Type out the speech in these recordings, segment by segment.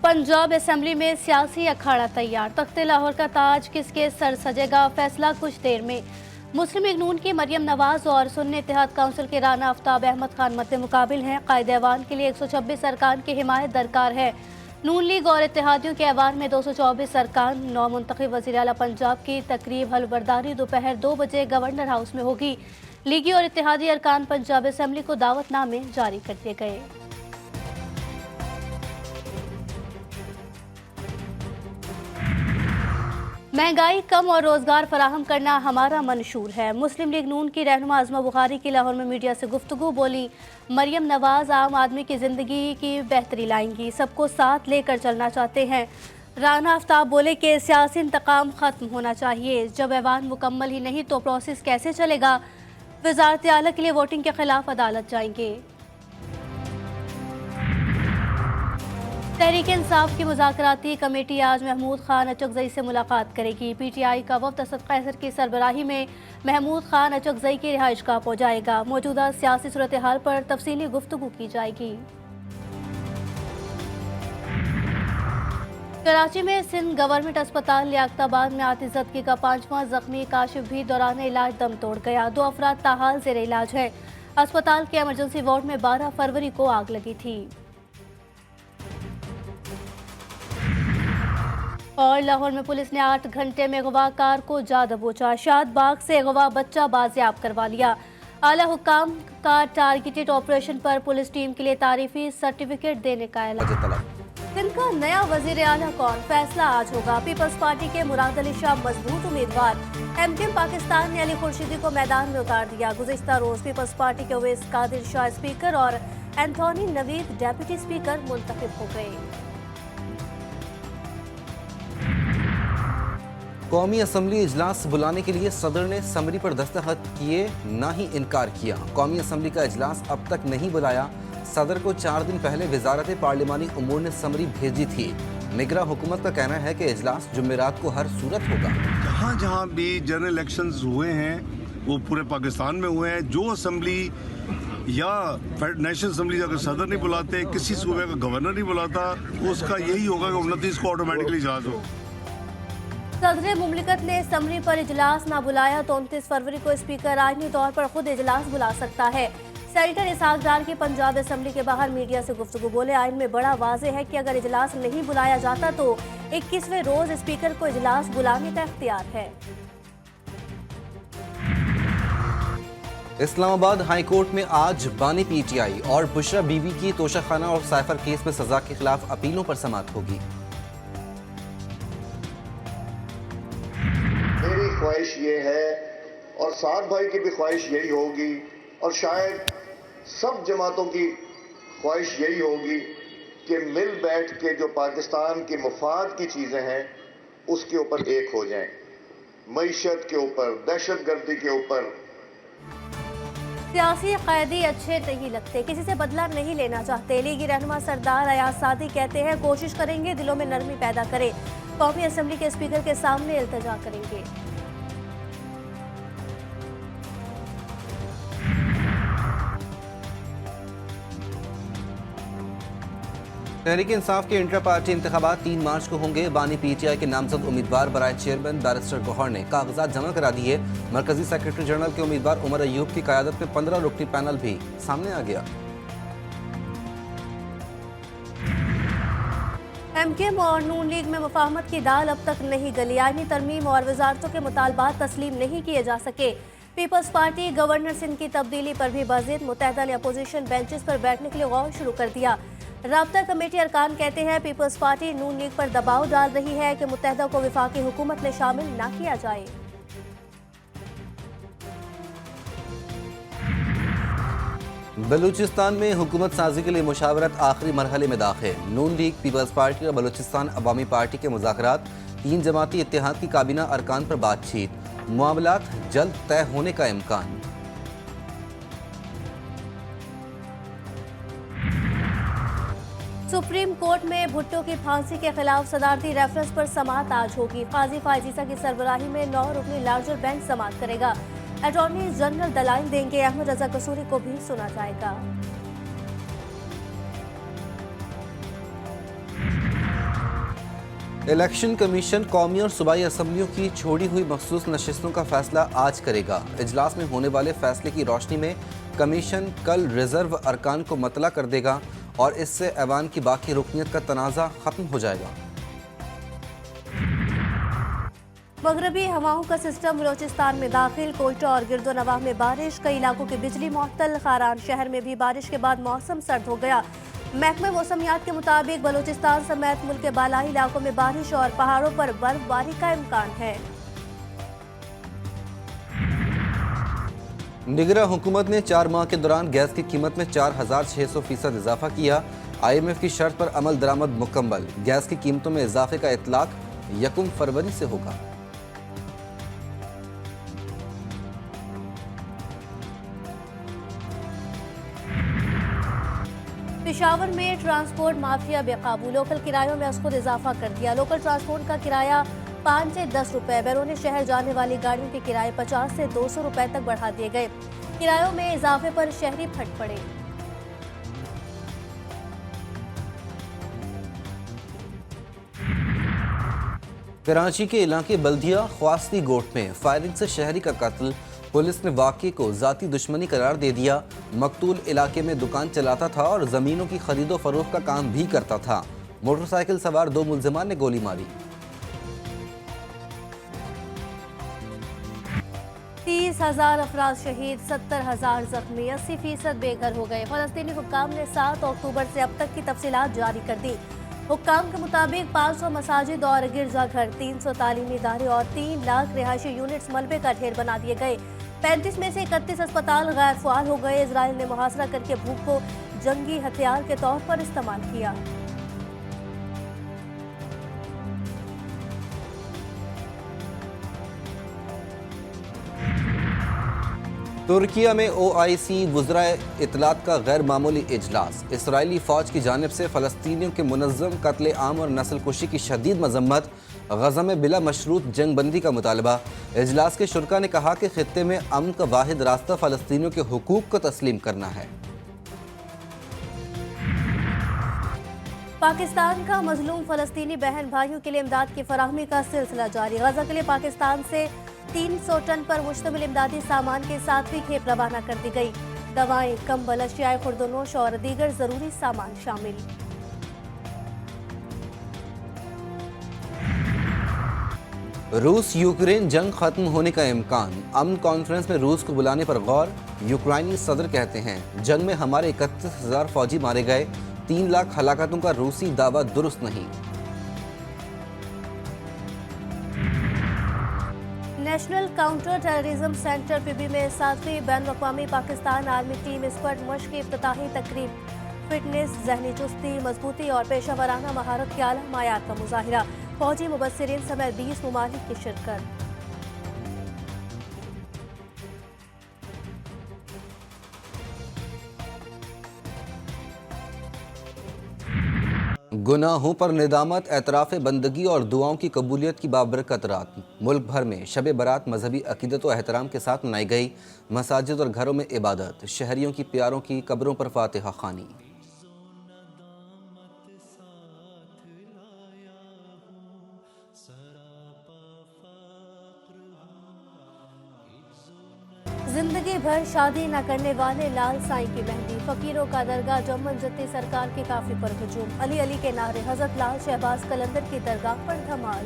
Punjab assembly में सियासी अखाड़ा तैयार। तख्ते लाहौर का ताज किसके सर सजेगा, फैसला कुछ देर में। मुस्लिम लीग नून की मरियम नवाज और सुन्नी इत्तेहाद काउंसिल के राना आफ्ताब अहमद खान मद्दे मुकाबिल हैं। कायदे ऐवान के लिए 126 अरकान की हिमायत दरकार है। नून लीग और इत्तेहादियों के ऐवान में 224 अरकान। नौ मुंतखब वज़ीर आला पंजाब की तकरीब हलबरदारी दोपहर 2 बजे गवर्नर हाउस में होगी। लीगी और इत्तेहादी अरकान पंजाब असेंबली को दावतनामे जारी कर दिए गए। महंगाई कम और रोजगार फराहम करना हमारा मंशूर है। मुस्लिम लीग नून की रहनुमा आज़मा बुखारी की लाहौर में मीडिया से गुफ्तगू। बोली, मरियम नवाज आम आदमी की जिंदगी की बेहतरी लाएंगी, सबको साथ लेकर चलना चाहते हैं। राना आफ्ताब बोले कि सियासी इंतकाम खत्म होना चाहिए। जब ऐवान मुकम्मल ही नहीं तो प्रोसेस कैसे चलेगा। वज़ारत आला के लिए वोटिंग के खिलाफ अदालत जाएंगे। तहरीक इंसाफ की मुज़ाकराती कमेटी आज महमूद खान अचकज़ई से मुलाकात करेगी। PTI का वफ़द असद कैसर की सरबराही में महमूद खान अचकज़ई की रिहाइशगाह पहुँचाएगा। मौजूदा सियासी सूरत हाल पर तफसीली गुफ्तगू की जाएगी। कराची में सिंध गवर्नमेंट अस्पताल लियाकताबाद में आतिशज़दगी का 5वां जख्मी काशिफ भी दौरान इलाज दम तोड़ गया। 2 अफराद ताहाल ज़ेर इलाज है। अस्पताल के एमरजेंसी वार्ड में 12 फरवरी को आग लगी थी। और लाहौर में पुलिस ने 8 घंटे में अगवाकार को जा दबोचा। शादबाग से अगवा बच्चा बाजियाब करवा लिया। आला हुक्काम का टारगेटेड ऑपरेशन पर पुलिस टीम के लिए तारीफी सर्टिफिकेट देने का ऐलान। सिंध का नया वजीर आला कौन, फैसला आज होगा। पीपल्स पार्टी के मुराद अली शाह मजबूत उम्मीदवार। MKM पाकिस्तान ने अली खुर्शीदी को मैदान में उतार दिया। गुज़िश्ता रोज पीपल्स पार्टी के उवैस कादिर शाह स्पीकर और एंथोनी नवीद डेप्यूटी स्पीकर मुंतखब हो गए। कौमी असम्बली इजलास बुलाने के लिए सदर ने समरी पर दस्तखत किए, ना ही इनकार किया। कौमी असम्बली का इजलास अब तक नहीं बुलाया। सदर को 4 दिन पहले वजारत पार्लिमानी उमूर ने समरी भेजी थी। निगरा हुकूमत का कहना है कि इजलास जुमेरात को हर सूरत होगा। जहाँ जहाँ भी जनरल इलेक्शंस हुए हैं वो पूरे पाकिस्तान में हुए हैं। जो असम्बली या नेशनल असम्बली अगर सदर नहीं बुलाते, किसी सूबे का गवर्नर नहीं बुलाता, उसका यही होगा कि 29 को ऑटोमेटिकली इजलास हो। सदर मुमलिकत ने समरी पर इजलास ना बुलाया तो 29 फरवरी को स्पीकर आईनी तौर पर खुद इजलास बुला सकता है। सेनेटर इसहाक डार की पंजाब असेंबली के बाहर मीडिया से गुफ्तगू। बोले, आइन में बड़ा वाज़े है कि अगर इजलास नहीं बुलाया जाता तो 21वें रोज स्पीकर को इजलास बुलाने का इख्तियार है। इस्लामाबाद हाई कोर्ट में आज बानी PTI और बुशरा बीवी की तोशाखाना और साइफर केस में सजा के खिलाफ अपीलों पर समाअत होगी। मेरी ख्वाहिश ये है और साद भाई की भी ख्वाहिश यही होगी और शायद सब जमातों की ख्वाहिश यही होगी कि मिल बैठ के जो पाकिस्तान के मफाद की चीज़ें हैं उसके ऊपर एक हो जाएं। मईशत के ऊपर, दहशतगर्दी के ऊपर। सियासी कैदी अच्छे नहीं लगते, किसी से बदला नहीं लेना चाहते। लीगी रहनुमा सरदार अयाज सादी कहते हैं, कोशिश करेंगे दिलों में नरमी पैदा करें। कौमी असेंबली के स्पीकर के सामने इल्तजा करेंगे। तहरीक इंसाफ के इंटर पार्टी इंतखाबात 3 मार्च को होंगे। बानी PTI के नामजद उम्मीदवार बराए चेयरमैन बैरिस्टर गौहर ने कागजात जमा करा दिए। मरकजी सेक्रेटरी जनरल के उम्मीदवार उमर अयूब की क़यादत में 15 रुकनी पैनल भी सामने आ गया। MKM और नून लीग में मुफाहमत की दाल अब तक नहीं गली। आईनी तरमीम और वजारतों के मुतालबात तस्लीम नहीं किए जा सके। पीपल्स पार्टी गवर्नर सिंध की तब्दीली पर भी बाज़िद। मुत्तहदा ने अपोजिशन बेंचेस पर बैठने के लिए गौर शुरू कर दिया। राब्ता कमेटी अरकान कहते हैं पीपल्स पार्टी नून लीग पर दबाव डाल रही है कि मुत्तहदा को वफाकी हुकूमत में शामिल ना किया जाए। बलूचिस्तान में हुकूमत साजी के लिए मुशावरत आखिरी मरहले में दाखिल। नून लीग, पीपल्स पार्टी और बलूचिस्तान अवामी पार्टी के मुज़ाकरात। 3 जमाती इत्तेहाद की काबीना अरकान पर बातचीत। मामलात जल्द तय होने का इम्कान। सुप्रीम कोर्ट में भुट्टो की फांसी के खिलाफ सदारती रेफरेंस पर समाअत आज होगी। काजी फायजीसा की सरबराही में 9 रुकनी लार्जर बेंच समाअत करेगा। अटॉर्नी जनरल दलाइल देंगे। अहमद रजा कसूरी को भी सुना जाएगा। इलेक्शन कमीशन कौमी और सूबाई असम्बलियों की छोड़ी हुई मखसूस नशिस्तों का फैसला आज करेगा। इजलास में होने वाले फैसले की रोशनी में कमीशन कल रिजर्व अरकान को मतला कर देगा और इससे ऐवान की बाकी रुकनियत का तनाज़ा खत्म हो जाएगा। मगरबी हवाओं का सिस्टम बलोचिस्तान में दाखिल, कोयटा और गिरदोनवाह में बारिश, कई इलाकों की बिजली मुअत्तल, खारान शहर में भी बारिश के बाद मौसम सर्द हो गया। महकमे मौसमियात के मुताबिक बलोचिस्तान समेत मुल्क के बालाई इलाकों में बारिश और पहाड़ों पर बर्फबारी का इम्कान है। निगरां हुकूमत ने 4 माह के दौरान गैस की कीमत में 4600% इजाफा किया। IMF की शर्त पर अमल दरामद मुकम्मल। गैस की कीमतों में इजाफे का इतलाक 1 फरवरी से होगा। पेशावर में ट्रांसपोर्ट माफिया बेकाबू, लोकल किरायों में असखुद इजाफा कर दिया। लोकल ट्रांसपोर्ट का किराया 5 से 10 रुपए, बैरून शहर जाने वाली गाड़ियों के किराए 50 से 200 रुपए तक बढ़ा दिए गए। किरायों में इजाफे पर शहरी फट पड़े। कराची के इलाके बल्दिया ख्वास्ती गोट में फायरिंग से शहरी का कत्ल, पुलिस ने वाक़े को ज़ाती दुश्मनी करार दे दिया। मकतूल इलाके में दुकान चलाता था और ज़मीनों की खरीदो फरोख्त का काम भी करता था। मोटरसाइकिल सवार 2 मुल्ज़िमान ने गोली मारी। 30,000 अफराद शहीद, 70,000 जख्मी, 80% बेघर हो गए। फलस्तीनी हुक्काम ने 7 अक्टूबर से अब तक की तफसीलात जारी कर दी। हुक्काम के मुताबिक 500 मसाजिद और गिरजाघर, 300 तालीमी इदारे और 3 लाख रिहायशी यूनिट्स मलबे का ढेर बना दिए गए। 35 में से 31 अस्पताल गैर फ़ाल हो गए। इजराइल ने मुहासरा करके भूख को जंगी हथियार के तौर पर इस्तेमाल किया। तुर्किया में OIC वुज़राए इत्तलात का गैर मामूली इजलास। इसराइली फ़ौज की जानिब से फ़लस्तीनियों के मुनज़्ज़म कत्ले आम और नस्लकुशी की शदीद मज़म्मत, गज़ा में बिला मशरूत जंग बंदी का मुतालबा। इजलास के शुरका ने कहा कि ख़ित्ते में अमन का वाहिद रास्ता फ़लस्तीनियों के हुकूक को तस्लीम करना है। पाकिस्तान का मजलूम फ़लस्तीनी बहन भाइयों के लिए इमदाद की फराहमी का सिलसिला जारी। गज़ा के लिए पाकिस्तान से 300 टन पर मुश्तमिल इमदादी सामान के 7वीं खेप रवाना कर दी गई। दवाएं, कंबल, अशियाए खुर्दनोश और दीगर जरूरी सामान शामिल। रूस यूक्रेन जंग खत्म होने का इम्कान, अमन कॉन्फ्रेंस में रूस को बुलाने पर गौर। यूक्राइनी सदर कहते हैं जंग में हमारे 31,000 फौजी मारे गए, 3 लाख हलाकतों का रूसी दावा दुरुस्त नहीं। National counter terrorism centre PB में 7वीं बैन-अक़वामी पाकिस्तान आर्मी टीम स्क्वाड मश्क की इफ्तिताही तकरीब। फिटनेस, जहनी चुस्ती, मजबूती और पेशा वराना महारत के आला मायार का मुजाहिरा। फौजी मुबस्सिरीन समेत 20 ममालिक की शिरकत। गुनाहों पर निदामत, एतराफ़ बंदगी और दुआओं की कबूलियत की बाबरकत रात। मुल्क भर में शब बारात मजहबी अकीदत व एहतराम के साथ मनाई गई। मसाजिद और घरों में इबादत, शहरियों की प्यारों की कब्रों पर फातिहा खानी। जिंदगी भर शादी न करने वाले लाल साईं की मेहंदी। फकीरों का दरगाह जमन जत्ती सरकार के काफिले पर हुजूम। अली अली के नारे, हजरत लाल शहबाज कलंदर की दरगाह पर धमाल।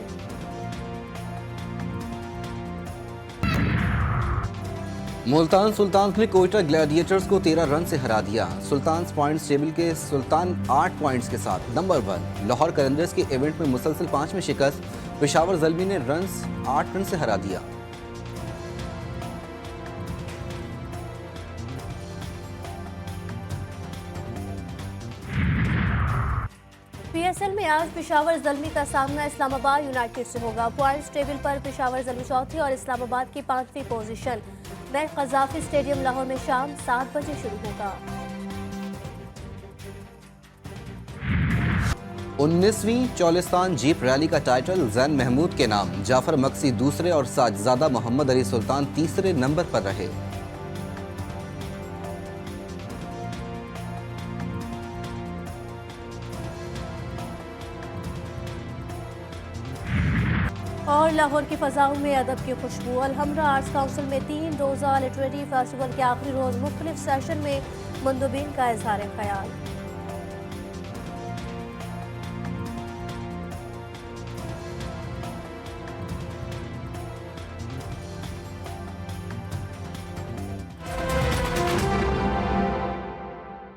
मुल्तान सुल्तान्स ने कोयटा ग्लैडिएटर्स को 13 रन से हरा दिया। सुल्तान्स पॉइंट्स टेबल के सुल्तान 8 पॉइंट्स के साथ नंबर 1। लाहौर कलंदर्स के इवेंट में मुसलसल 5वीं शिकस्त। पेशावर ज़ल्मी ने 8 रन से हरा दिया। PSL में आज पेशावर ज़ल्मी का सामना इस्लामाबाद यूनाइटेड से होगा। पॉइंट्स टेबल पर पेशावर ज़ल्मी चौथी और इस्लामाबाद की 5वीं पोजीशन। मैच क़ज़ाफ़ी स्टेडियम लाहौर में शाम 7 बजे शुरू होगा। 19वीं चौलिस्तान जीप रैली का टाइटल जैन महमूद के नाम। जाफर मक्सी दूसरे और साजजादा मोहम्मद अली सुल्तान तीसरे नंबर पर रहे। और लाहौर की फ़ज़ाओं में अदब की खुशबू। अलहम्रा आर्ट्स काउंसिल में 3 रोज़ा लिटरेरी फेस्टिवल के आखिरी रोज़ मुख्तलिफ सेशन में मंदुबीन का इज़हार ख्याल।